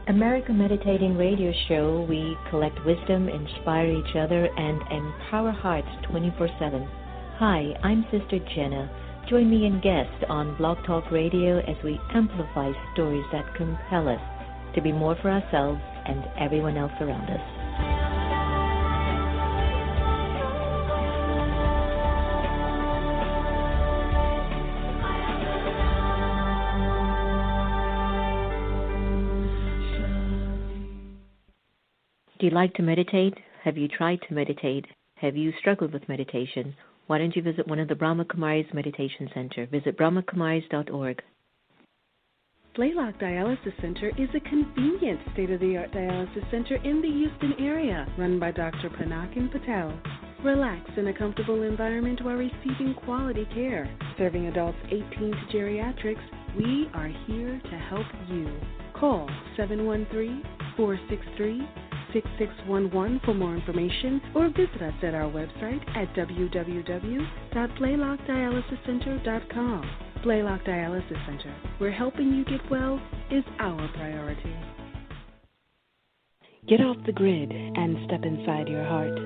America Meditating Radio Show, we collect wisdom, inspire each other, and empower hearts 24/7. Hi, I'm Sister Jenna. Join me and guests on Blog Talk Radio as we amplify stories that compel us to be more for ourselves and everyone else around us. Do you like to meditate? Have you tried to meditate? Have you struggled with meditation? Why don't you visit one of the Brahma Kumaris Meditation Center? Visit brahmakumaris.org. Blaylock Dialysis Center is a convenient state-of-the-art dialysis center in the Houston area, run by Dr. Panakin Patel. Relax in a comfortable environment while receiving quality care. Serving adults 18 to geriatrics, we are here to help you. Call 713-463-6611 for more information, or visit us at our website at www.blaylockdialysiscenter.com. Blaylock Dialysis Center, where helping you get well is our priority. Get off the grid and step inside your heart.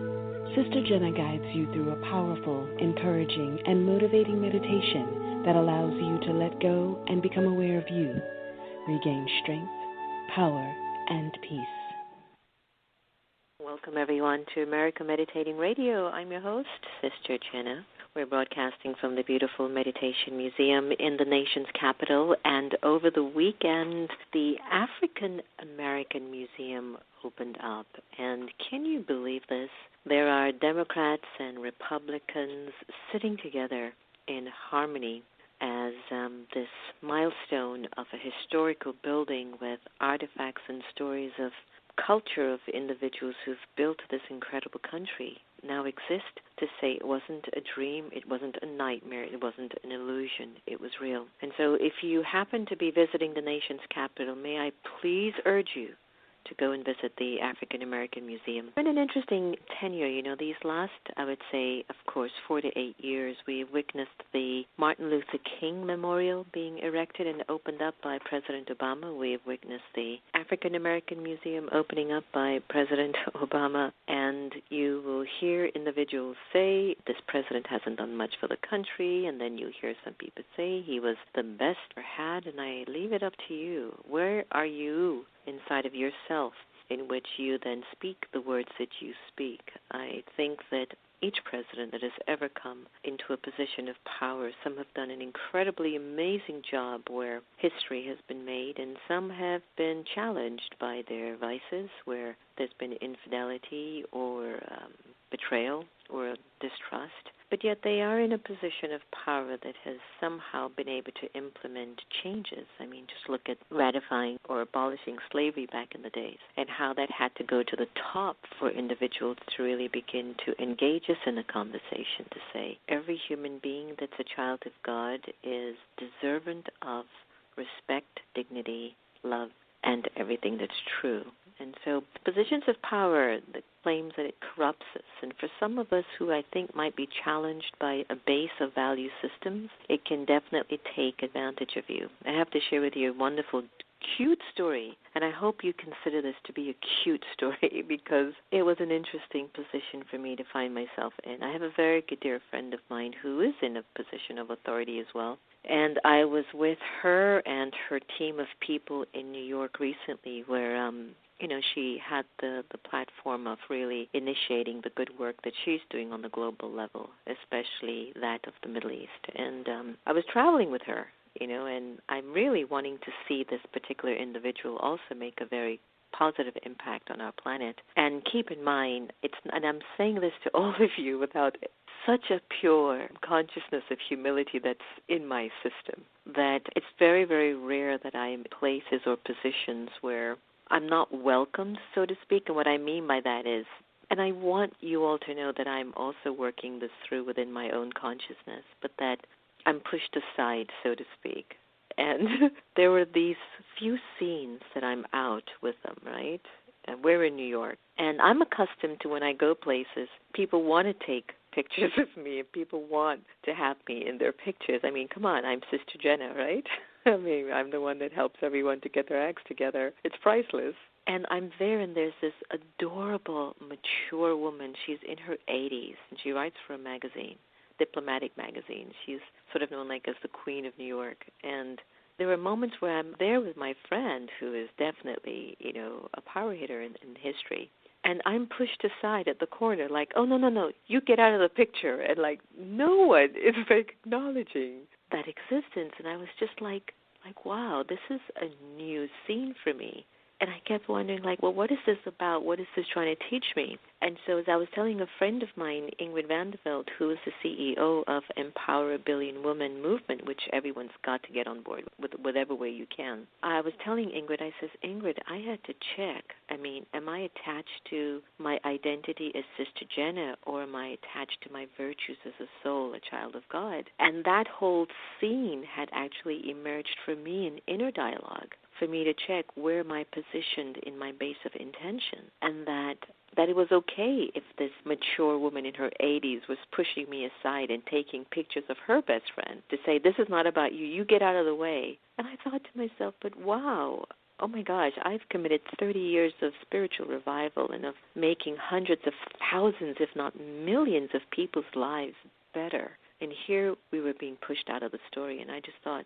Sister Jenna guides you through a powerful, encouraging, and motivating meditation that allows you to let go and become aware of you, regain strength, power, and peace. Welcome, everyone, to America Meditating Radio. I'm your host, Sister Jenna. We're broadcasting from the beautiful Meditation Museum in the nation's capital, and over the weekend, the African American Museum opened up. And can you believe this? There are Democrats and Republicans sitting together in harmony as this milestone of a historical building with artifacts and stories of culture of individuals who've built this incredible country now exist to say it wasn't a dream, it wasn't a nightmare, it wasn't an illusion, it was real. And so if you happen to be visiting the nation's capital, may I please urge you to go and visit the African American Museum. It's been an interesting tenure, these last, I would say, of course, 4 to 8 years, we've witnessed the Martin Luther King Memorial being erected and opened up by President Obama. We've witnessed the African American Museum opening up by President Obama, and you will hear individuals say this president hasn't done much for the country, and then you hear some people say he was the best ever had, and I leave it up to you. Where are you inside of yourself in which you then speak the words that you speak? I think that each president that has ever come into a position of power, some have done an incredibly amazing job where history has been made, and some have been challenged by their vices, where there's been infidelity or betrayal or distrust. But yet they are in a position of power that has somehow been able to implement changes. I mean, just look at ratifying or abolishing slavery back in the days and how that had to go to the top for individuals to really begin to engage us in a conversation to say every human being that's a child of God is deserving of respect, dignity, love, and everything that's true. And so positions of power that claims that it corrupts us, and for some of us who I think might be challenged by a base of value systems, it can definitely take advantage of you. I have to share with you a wonderful, cute story, and I hope you consider this to be a cute story because it was an interesting position for me to find myself in. I have a very good dear friend of mine who is in a position of authority as well. And I was with her and her team of people in New York recently where, she had the platform of really initiating the good work that she's doing on the global level, especially that of the Middle East. And I was traveling with her, and I'm really wanting to see this particular individual also make a very positive impact on our planet. And keep in mind, and I'm saying this to all of you without such a pure consciousness of humility that's in my system, that it's very, very rare that I'm in places or positions where I'm not welcomed, so to speak. And what I mean by that is, and I want you all to know that I'm also working this through within my own consciousness, but that I'm pushed aside, so to speak. And there were these few scenes that I'm out with them, right? And we're in New York. And I'm accustomed to when I go places, people want to take pictures of me and people want to have me in their pictures. I mean, come on, I'm Sister Jenna, right? I mean, I'm the one that helps everyone to get their acts together. It's priceless. And I'm there, and there's this adorable, mature woman. She's in her 80s, and she writes for a magazine, diplomatic magazine. She's sort of known like as the Queen of New York. And there are moments where I'm there with my friend, who is definitely, a power hitter in history. And I'm pushed aside at the corner like, oh, no, you get out of the picture. And like, no one is acknowledging that existence. And I was just like, wow, this is a new scene for me. And I kept wondering, like, well, what is this about? What is this trying to teach me? And so as I was telling a friend of mine, Ingrid Vanderveld, who is the CEO of Empower a Billion Women movement, which everyone's got to get on board with whatever way you can. I was telling Ingrid, I says, Ingrid, I had to check. I mean, am I attached to my identity as Sister Jenna, or am I attached to my virtues as a soul, a child of God? And that whole scene had actually emerged for me in inner dialogue, for me to check where am I positioned in my base of intention, and that it was okay if this mature woman in her 80s was pushing me aside and taking pictures of her best friend to say, this is not about you, you get out of the way. And I thought to myself, but wow, oh my gosh, I've committed 30 years of spiritual revival and of making hundreds of thousands, if not millions of people's lives better. And here we were being pushed out of the story, and I just thought,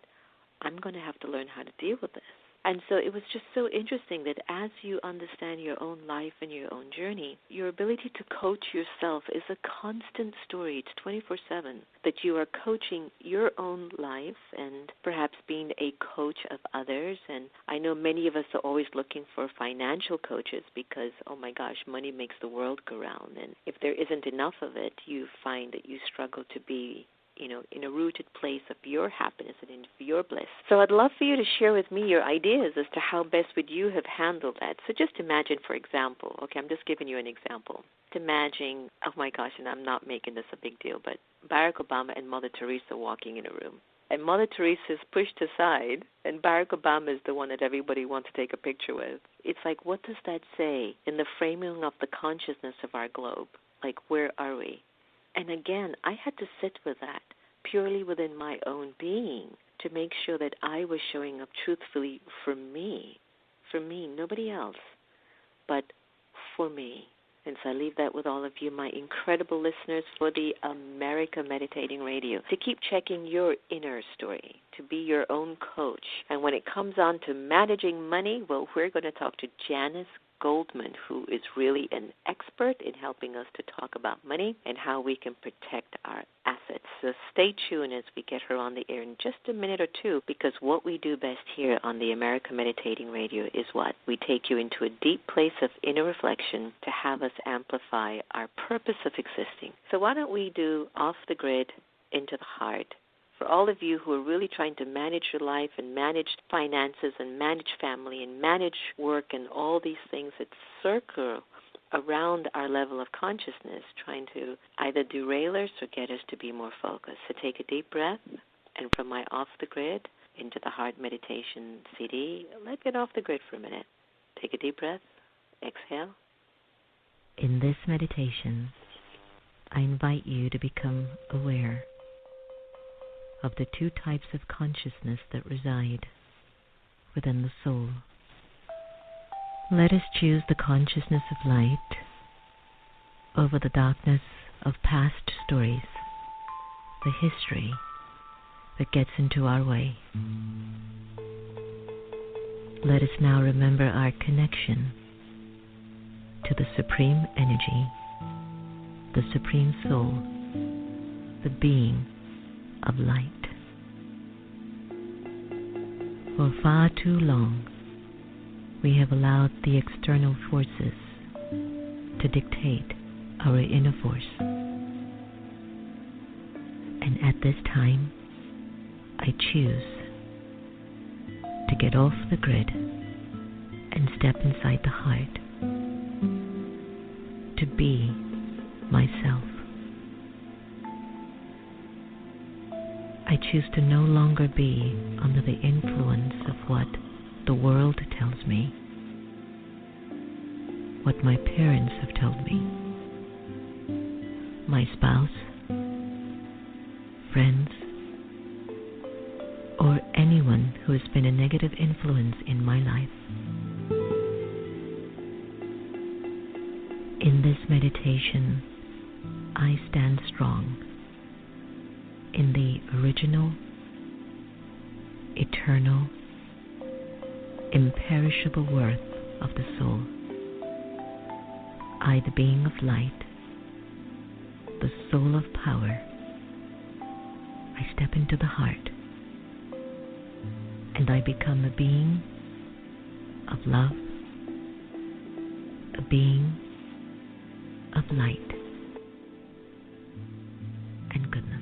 I'm going to have to learn how to deal with this. And so it was just so interesting that as you understand your own life and your own journey, your ability to coach yourself is a constant story. It's 24/7, that you are coaching your own life and perhaps being a coach of others. And I know many of us are always looking for financial coaches because, oh my gosh, money makes the world go round. And if there isn't enough of it, you find that you struggle to be in a rooted place of your happiness and in your bliss. So I'd love for you to share with me your ideas as to how best would you have handled that. So just imagine, for example, okay, I'm just giving you an example. Imagine, oh my gosh, and I'm not making this a big deal, but Barack Obama and Mother Teresa walking in a room. And Mother Teresa is pushed aside, and Barack Obama is the one that everybody wants to take a picture with. It's like, what does that say in the framing of the consciousness of our globe? Like, where are we? And again, I had to sit with that purely within my own being to make sure that I was showing up truthfully for me, nobody else, but for me. And so I leave that with all of you, my incredible listeners, for the America Meditating Radio, to keep checking your inner story, to be your own coach. And when it comes on to managing money, well, we're going to talk to Janice Goldman, who is really an expert in helping us to talk about money and how we can protect our assets. So stay tuned as we get her on the air in just a minute or two, because what we do best here on the America Meditating Radio is what? We take you into a deep place of inner reflection to have us amplify our purpose of existing. So why don't we do Off the Grid, Into the Heart? For all of you who are really trying to manage your life and manage finances and manage family and manage work and all these things that circle around our level of consciousness, trying to either derail us or get us to be more focused. So take a deep breath, and from my Off the Grid, Into the Heart meditation CD, let's get off the grid for a minute. Take a deep breath, exhale. In this meditation, I invite you to become aware of the two types of consciousness that reside within the soul. Let us choose the consciousness of light over the darkness of past stories, the history that gets into our way. Let us now remember our connection to the Supreme Energy, the Supreme Soul, the being of light. For far too long, we have allowed the external forces to dictate our inner force. And at this time, I choose to get off the grid and step inside the heart, to be myself. I choose to no longer be under the influence of what the world tells me, what my parents have told me, my spouse, friends, or anyone who positive influence in my life. In this meditation, I stand strong in the original, eternal, imperishable worth of the soul. I, the being of light, the soul of power, I step into the heart and I become a being of love, a being of light and goodness.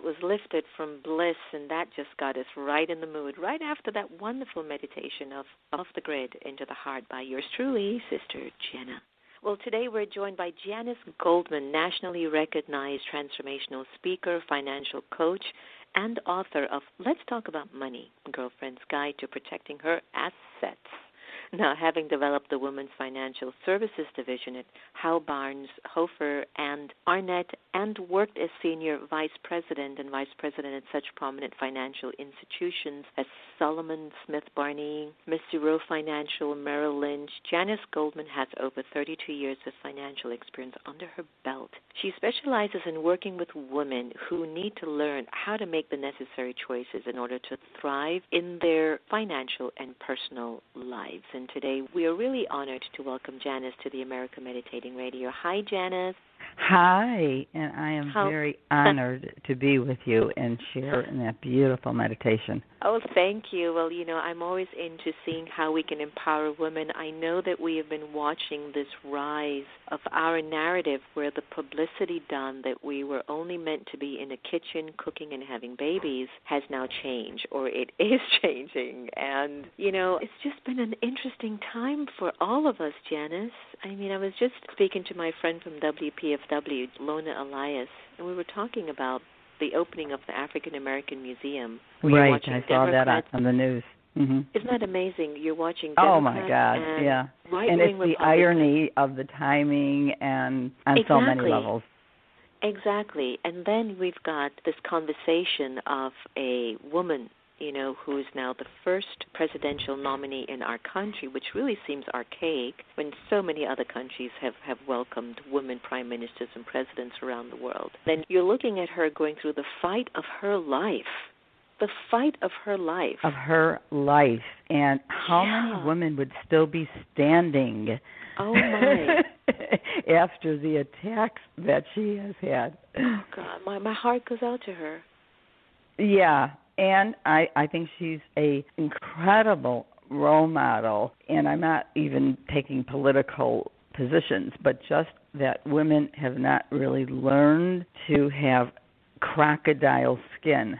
that was lifted from bliss, and that just got us right in the mood, right after that wonderful meditation of Off the Grid into the Heart by yours truly, Sister Jenna. Well, today we're joined by Janice Goldman, nationally recognized transformational speaker, financial coach, and author of Let's Talk About Money, Girlfriend's Guide to Protecting Her Assets. Now, having developed the Women's Financial Services Division at Howe Barnes, Hofer, and Arnett, and worked as Senior Vice President and Vice President at such prominent financial institutions as Solomon Smith Barney, Missiro Financial, Merrill Lynch, Janice Goldman has over 32 years of financial experience under her belt. She specializes in working with women who need to learn how to make the necessary choices in order to thrive in their financial and personal lives. And today we are really honored to welcome Janice to the America Meditating Radio. Hi, Janice. Hi, and I am very honored to be with you and share in that beautiful meditation. Oh, thank you. Well, I'm always into seeing how we can empower women. I know that we have been watching this rise of our narrative where the publicity done that we were only meant to be in a kitchen cooking and having babies has now changed, or it is changing. And, it's just been an interesting time for all of us, Janice. I was just speaking to my friend from WPFW, Lona Elias, and we were talking about the opening of the African American Museum. Right, I saw that on the news. Mm-hmm. Isn't that amazing? You're watching Democrats. Oh, my God, yeah. And it's the irony of the timing and on so many levels. Exactly. And then we've got this conversation of a woman, who is now the first presidential nominee in our country, which really seems archaic when so many other countries have welcomed women prime ministers and presidents around the world. Then you're looking at her going through the fight of her life. The fight of her life. Of her life. And how many women would still be standing? Oh, my. After the attacks that she has had. Oh, God. My heart goes out to her. Yeah. And I think she's an incredible role model, and I'm not even taking political positions, but just that women have not really learned to have crocodile skin,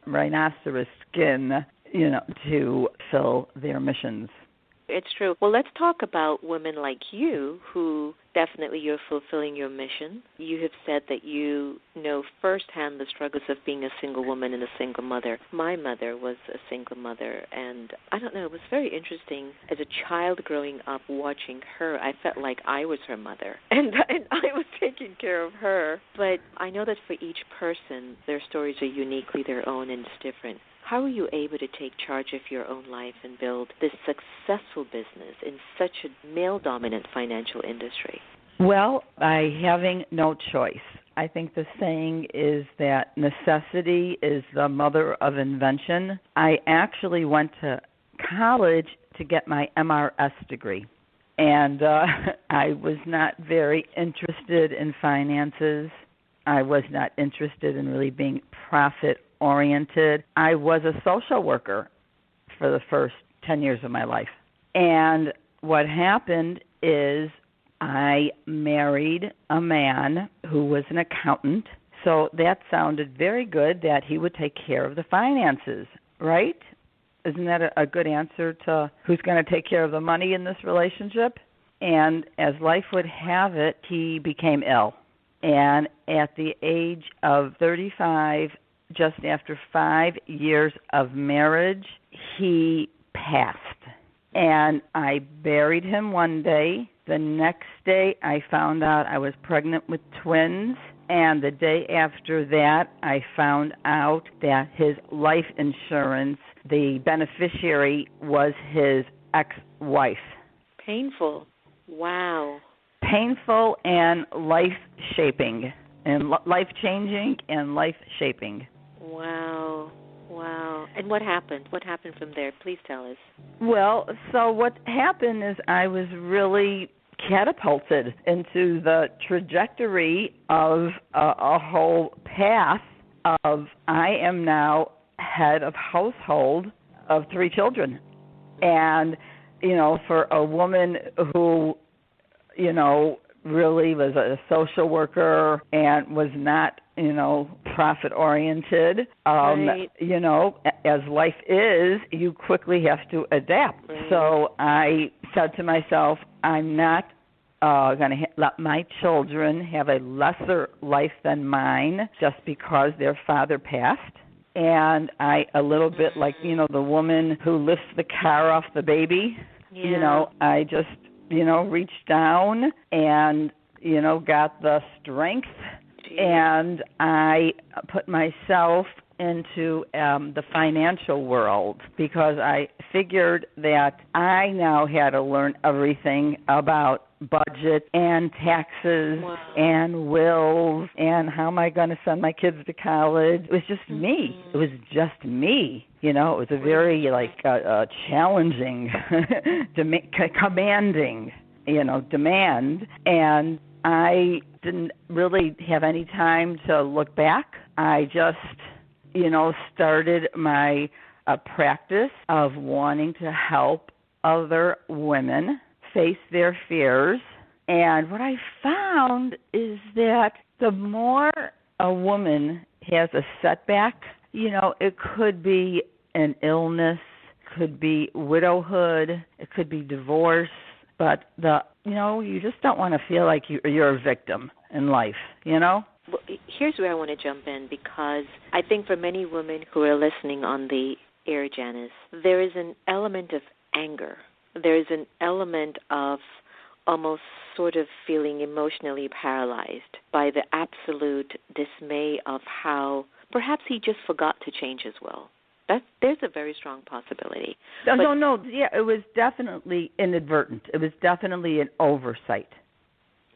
rhinoceros skin, to fill their missions. It's true. Well, let's talk about women like you who definitely you're fulfilling your mission. You have said that you know firsthand the struggles of being a single woman and a single mother. My mother was a single mother, and I don't know, it was very interesting. As a child growing up watching her, I felt like I was her mother, and I was taking care of her. But I know that for each person, their stories are uniquely their own and it's different. How are you able to take charge of your own life and build this successful business in such a male-dominant financial industry? Well, by having no choice. I think the saying is that necessity is the mother of invention. I actually went to college to get my MRS degree, and I was not very interested in finances. I was not interested in really being profit-oriented. I was a social worker for the first 10 years of my life. And what happened is I married a man who was an accountant. So that sounded very good that he would take care of the finances, right? Isn't that a good answer to who's going to take care of the money in this relationship? And as life would have it, he became ill. And at the age of 35, just after 5 years of marriage, he passed. And I buried him one day. The next day, I found out I was pregnant with twins. And the day after that, I found out that his life insurance, the beneficiary was his ex-wife. Painful. Wow. Painful and life-shaping, and life-changing and life-shaping. Wow. And what happened? What happened from there? Please tell us. Well, so what happened is I was really catapulted into the trajectory of a whole path of I am now head of household of 3 children. And, for a woman who, really was a social worker and was not profit-oriented. Right. As life is, you quickly have to adapt. Right. So I said to myself, I'm not going to let my children have a lesser life than mine just because their father passed. And I, a little bit like, the woman who lifts the car off the baby, I just, reached down and, got the strength. Jeez. And I put myself into the financial world because I figured that I now had to learn everything about budget and taxes and wills and how am I going to send my kids to college. It was just me. It was just me. It was a very challenging, commanding, demand. And I didn't really have any time to look back. I just started my practice of wanting to help other women face their fears. And what I found is that the more a woman has a setback, it could be an illness, could be widowhood, it could be divorce, but you just don't want to feel like you're a victim in life, Well, here's where I want to jump in because I think for many women who are listening on the air, Janice, there is an element of anger. There is an element of almost sort of feeling emotionally paralyzed by the absolute dismay of how perhaps he just forgot to change his will. There's a very strong possibility. No. Yeah, it was definitely inadvertent. It was definitely an oversight.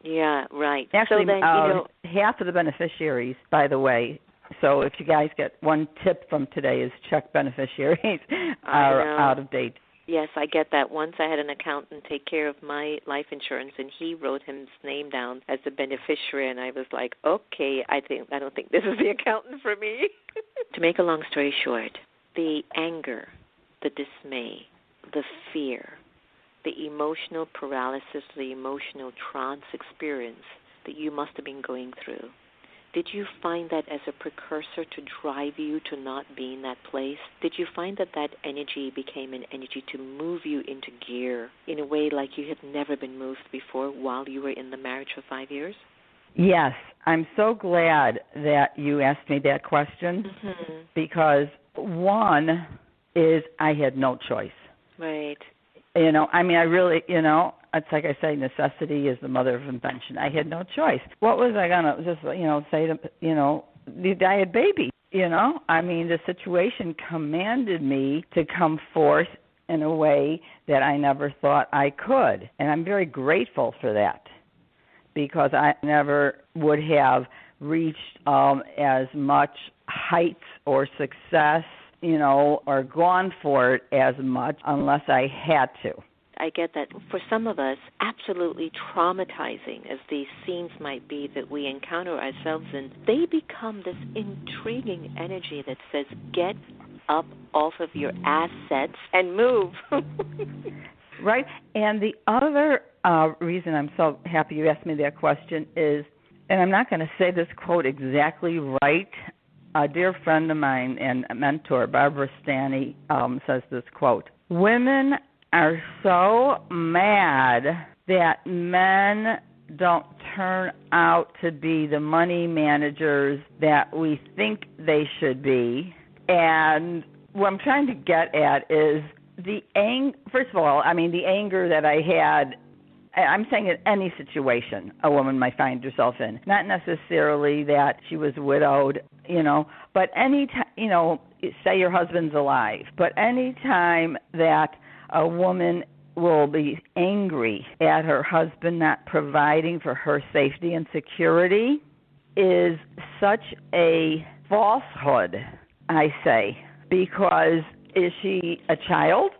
Yeah, right. Actually, so then, half of the beneficiaries, by the way, so if you guys get one tip from today is check beneficiaries are out of date. Yes, I get that. Once I had an accountant take care of my life insurance, and he wrote his name down as the beneficiary, and I was like, okay, I don't think this is the accountant for me. To make a long story short, the anger, the dismay, the fear, the emotional paralysis, the emotional trance experience that you must have been going through, did you find that as a precursor to drive you to not be in that place? Did you find that energy became an energy to move you into gear in a way like you had never been moved before while you were in the marriage for 5 years? Yes. I'm so glad that you asked me that question because one is I had no choice. Right. I really, it's like I say, necessity is the mother of invention. I had no choice. What was I going to just, say to, I had baby, the situation commanded me to come forth in a way that I never thought I could. And I'm very grateful for that because I never would have reached as much heights or success or gone for it as much unless I had to. I get that. For some of us, absolutely traumatizing as these scenes might be that we encounter ourselves in, they become this intriguing energy that says, get up off of your assets and move. Right. And the other reason I'm so happy you asked me that question is, and I'm not going to say this quote exactly right, a dear friend of mine and a mentor, Barbara Stanny, says this quote, women are so mad that men don't turn out to be the money managers that we think they should be. And what I'm trying to get at is first of all, the anger that I had, I'm saying in any situation a woman might find herself in, not necessarily that she was widowed, but any time, say your husband's alive, but any time that a woman will be angry at her husband not providing for her safety and security is such a falsehood, I say, because is she a child?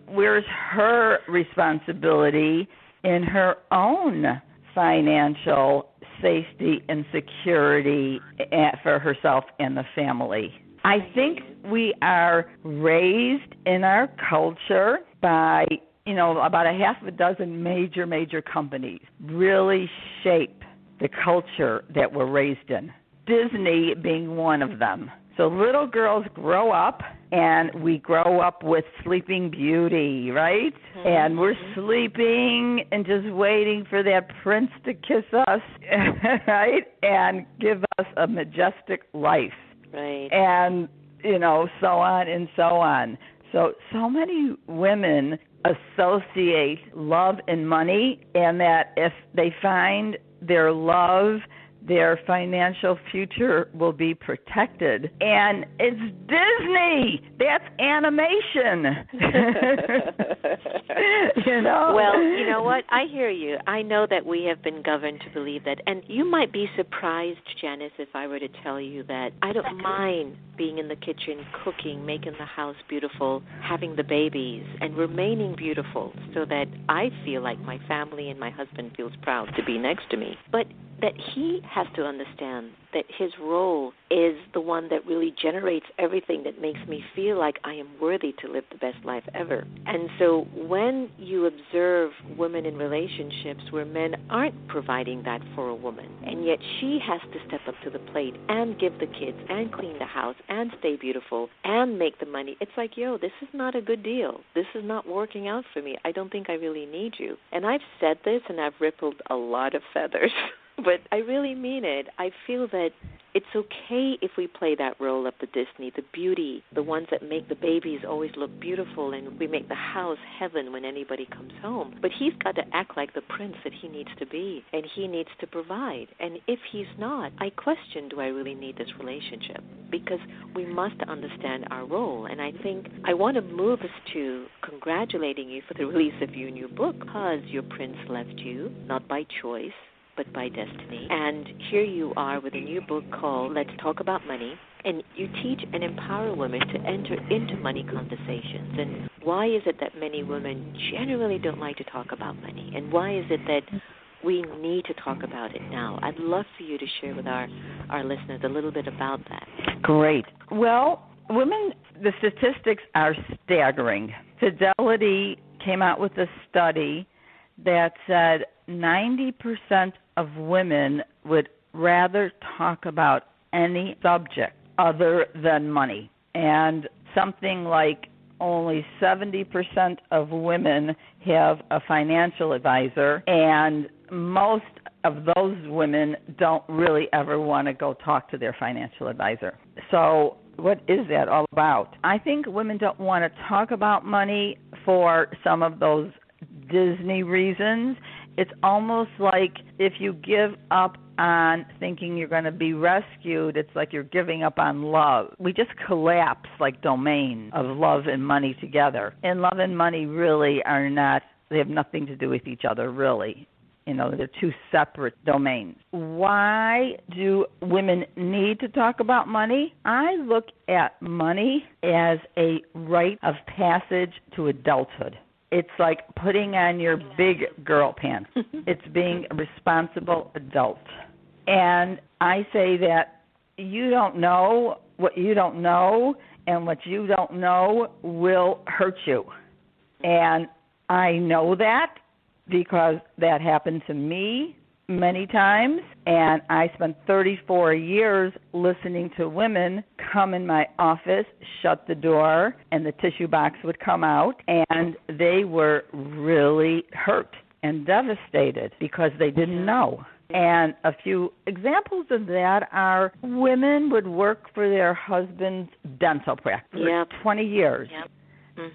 Where's her responsibility in her own financial safety and security for herself and the family? I think we are raised in our culture by, about a half a dozen major companies really shape the culture that we're raised in. Disney being one of them. So little girls grow up, and we grow up with Sleeping Beauty, right? Mm-hmm. And we're sleeping and just waiting for that prince to kiss us, right? And give us a majestic life. Right. And, so on and so on. So many women associate love and money, and that if they find their love, their financial future will be protected. And it's Disney. That's animation. Well, you know what? I hear you. I know that we have been governed to believe that. And you might be surprised, Janice, if I were to tell you that I don't mind being in the kitchen, cooking, making the house beautiful, having the babies, and remaining beautiful so that I feel like my family and my husband feels proud to be next to me. But that he has to understand that his role is the one that really generates everything that makes me feel like I am worthy to live the best life ever. And so when you observe women in relationships where men aren't providing that for a woman, and yet she has to step up to the plate and give the kids and clean the house and stay beautiful and make the money, it's like, this is not a good deal. This is not working out for me. I don't think I really need you. And I've said this and I've rippled a lot of feathers. But I really mean it. I feel that it's okay if we play that role of the Disney, the beauty, the ones that make the babies always look beautiful, and we make the house heaven when anybody comes home. But he's got to act like the prince that he needs to be, and he needs to provide. And if he's not, I question, do I really need this relationship? Because we must understand our role. And I think I want to move us to congratulating you for the release of your new book, because your prince left you, not by choice, but by destiny. And here you are with a new book called Let's Talk About Money, and you teach and empower women to enter into money conversations. And why is it that many women generally don't like to talk about money? And why is it that we need to talk about it now? I'd love for you to share with our listeners a little bit about that. Great. Well, women, the statistics are staggering. Fidelity came out with a study that said 90% of women would rather talk about any subject other than money. And something like only 70% of women have a financial advisor, and most of those women don't really ever want to go talk to their financial advisor. So what is that all about? I think women don't want to talk about money for some of those Disney reasons. It's almost like if you give up on thinking you're going to be rescued, it's like you're giving up on love. We just collapse like domains of love and money together. And love and money really are not, they have nothing to do with each other, really. They're two separate domains. Why do women need to talk about money? I look at money as a rite of passage to adulthood. It's like putting on your big girl pants. It's being a responsible adult. And I say that you don't know what you don't know, and what you don't know will hurt you. And I know that because that happened to me many times, and I spent 34 years listening to women come in my office, shut the door, and the tissue box would come out, and they were really hurt and devastated because they didn't know. And a few examples of that are women would work for their husband's dental practice for 20 years.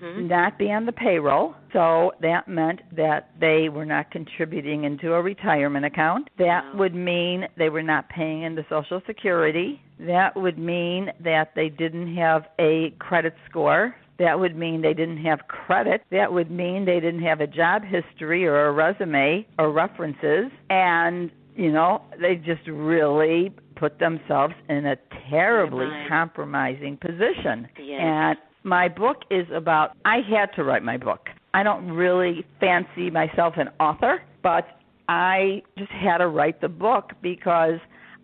Not be on the payroll, so that meant that they were not contributing into a retirement account. That would mean they were not paying into Social Security. That would mean that they didn't have a credit score. That would mean they didn't have credit. That would mean they didn't have a job history or a resume or references. And, they just really put themselves in a terribly compromising position. And my book is about, I had to write my book. I don't really fancy myself an author, but I just had to write the book because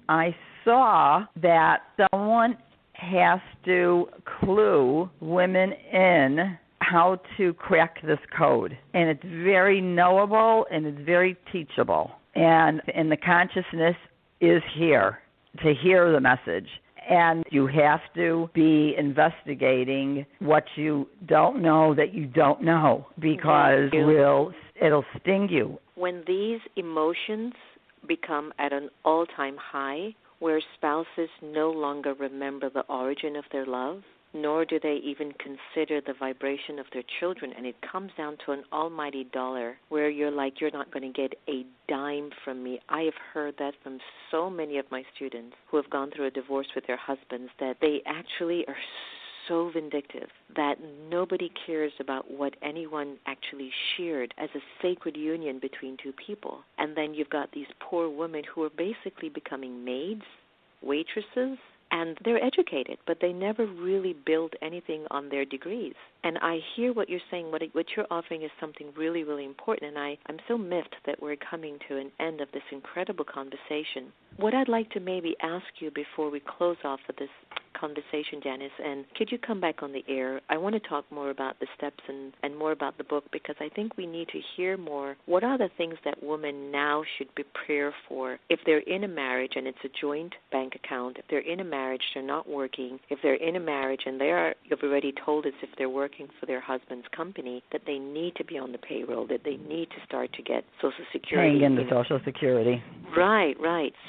I saw that someone has to clue women in how to crack this code. And it's very knowable and it's very teachable. And the consciousness is here. to hear the message. And you have to be investigating what you don't know that you don't know, because it'll sting you. When these emotions become at an all-time high, where spouses no longer remember the origin of their love, nor do they even consider the vibration of their children, and it comes down to an almighty dollar where you're like, you're not going to get a dime from me. I have heard that from so many of my students who have gone through a divorce with their husbands, that they actually are so vindictive that nobody cares about what anyone actually shared as a sacred union between two people. And then you've got these poor women who are basically becoming maids, waitresses, and they're educated, but they never really build anything on their degrees. And I hear what you're saying. What you're offering is something really, really important, and I'm so miffed that we're coming to an end of this incredible conversation. What I'd like to maybe ask you before we close off of this conversation, Janice, and could you come back on the air? I want to talk more about the steps and more about the book, because I think we need to hear more. What are the things that women now should prepare for if they're in a marriage and it's a joint bank account, if they're in a marriage, they're not working, if they're in a marriage and you've already told us if they're working for their husband's company, that they need to be on the payroll, that they need to start to get Social Security. Paying into Social Security. Right.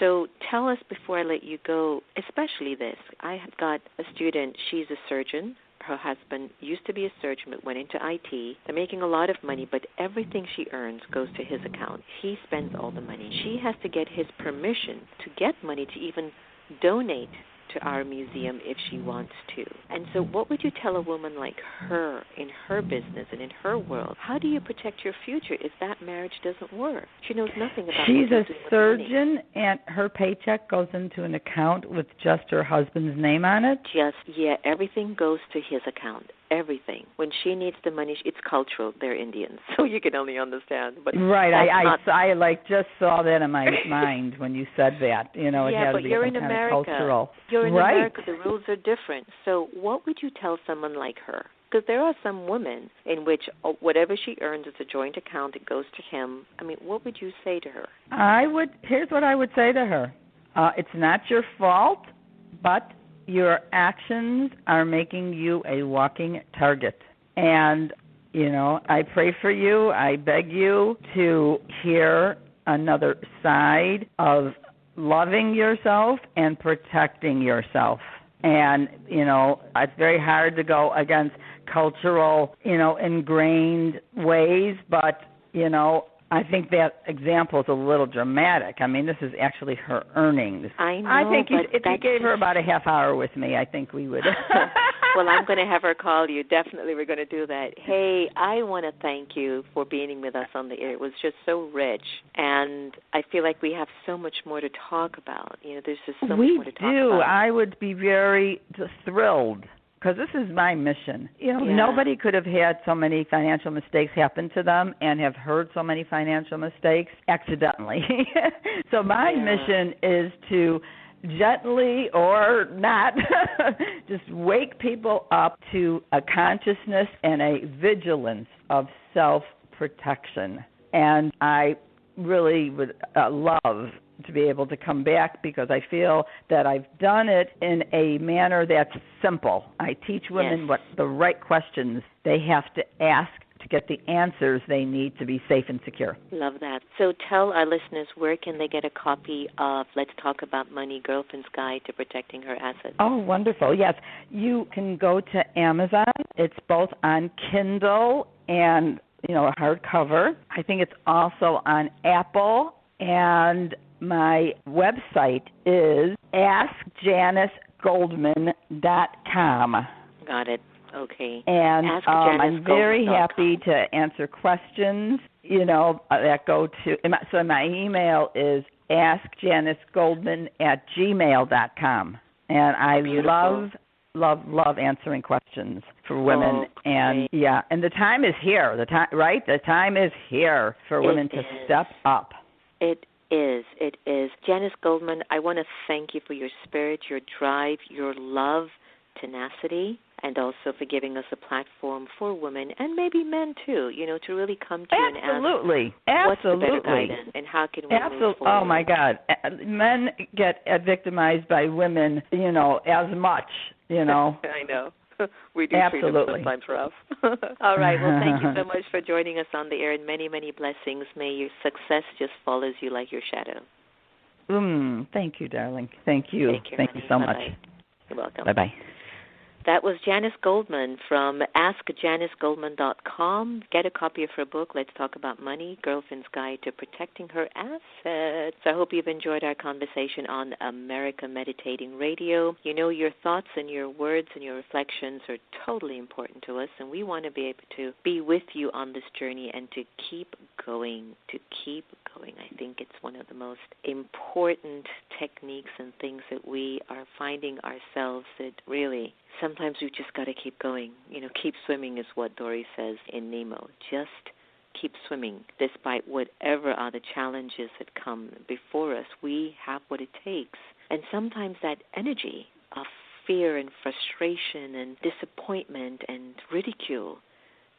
So tell us before I let you go, especially this. I have got a student, she's a surgeon. Her husband used to be a surgeon but went into IT. They're making a lot of money, but everything she earns goes to his account. He spends all the money. She has to get his permission to get money to even donate to our museum if she wants to. And so what would you tell a woman like her in her business and in her world? How do you protect your future if that marriage doesn't work? She knows nothing about She's what a surgeon, and her paycheck goes into an account with just her husband's name on it? Everything goes to his account. Everything. When she needs the money, it's cultural. They're Indians, so you can only understand. But right. I like just saw that in my mind when you said that. You know, it had to be some kind of cultural. You're in America. The rules are different. So what would you tell someone like her? Because there are some women in which whatever she earns is a joint account. It goes to him. I mean, what would you say to her? Here's what I would say to her. It's not your fault, but your actions are making you a walking target. And, I pray for you. I beg you to hear another side of loving yourself and protecting yourself. And, it's very hard to go against cultural, ingrained ways, but, I think that example is a little dramatic. I mean, this is actually her earnings. I know, I think if you gave her about a half hour with me, I think we would. Well, I'm going to have her call you. Definitely we're going to do that. Hey, I want to thank you for being with us on the air. It was just so rich, and I feel like we have so much more to talk about. There's just so much more to talk about. We do. I would be very thrilled, because this is my mission. Nobody could have had so many financial mistakes happen to them and have heard so many financial mistakes accidentally. So my mission is to gently or not just wake people up to a consciousness and a vigilance of self-protection. And I really would love to be able to come back, because I feel that I've done it in a manner that's simple. I teach women what the right questions they have to ask to get the answers they need to be safe and secure. Love that. So tell our listeners, where can they get a copy of Let's Talk About Money, Girlfriend's Guide to Protecting Her Assets? Oh, wonderful. Yes. You can go to Amazon. It's both on Kindle and, a hardcover. I think it's also on Apple, and my website is AskJaniceGoldman.com. Got it. Okay. And I'm very happy to answer questions, that go to, so my email is AskJaniceGoldman@gmail.com. And I love answering questions for women. Okay. And and the time is here. The time is here for women to step up. It is. Janice Goldman, I want to thank you for your spirit, your drive, your love tenacity, and also for giving us a platform for women and maybe men too, to really come to you and ask what's the better guidance and how can we move forward. Oh, my God. Men get victimized by women, as much, I know. We do treat them sometimes rough. All right. Well, thank you so much for joining us on the air, and many, many blessings. May your success just follows you like your shadow. Thank you, darling. Thank you. Take care, thank honey. you so Bye-bye. much. You're welcome. Bye-bye. That was Janice Goldman from AskJaniceGoldman.com. Get a copy of her book, Let's Talk About Money, Girlfriend's Guide to Protecting Her Assets. I hope you've enjoyed our conversation on America Meditating Radio. Your thoughts and your words and your reflections are totally important to us, and we want to be able to be with you on this journey and to keep going. I think it's one of the most important techniques and things that we are finding ourselves that really sometimes we just got to keep going. Keep swimming is what Dory says in Nemo. Just keep swimming despite whatever are the challenges that come before us. We have what it takes. And sometimes that energy of fear and frustration and disappointment and ridicule,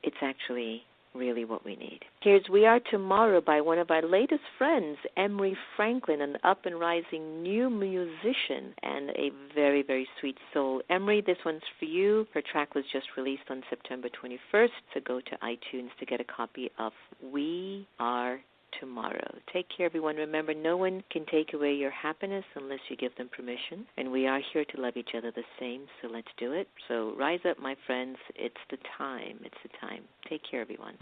it's actually really what we need. Here's We Are Tomorrow by one of our latest friends, Emery Franklin, an up-and-rising new musician and a very, very sweet soul. Emery, this one's for you. Her track was just released on September 21st, so go to iTunes to get a copy of We Are Tomorrow. Take care, everyone. Remember, no one can take away your happiness unless you give them permission, and we are here to love each other the same, so let's do it. So rise up, my friends. It's the time. Take care, everyone.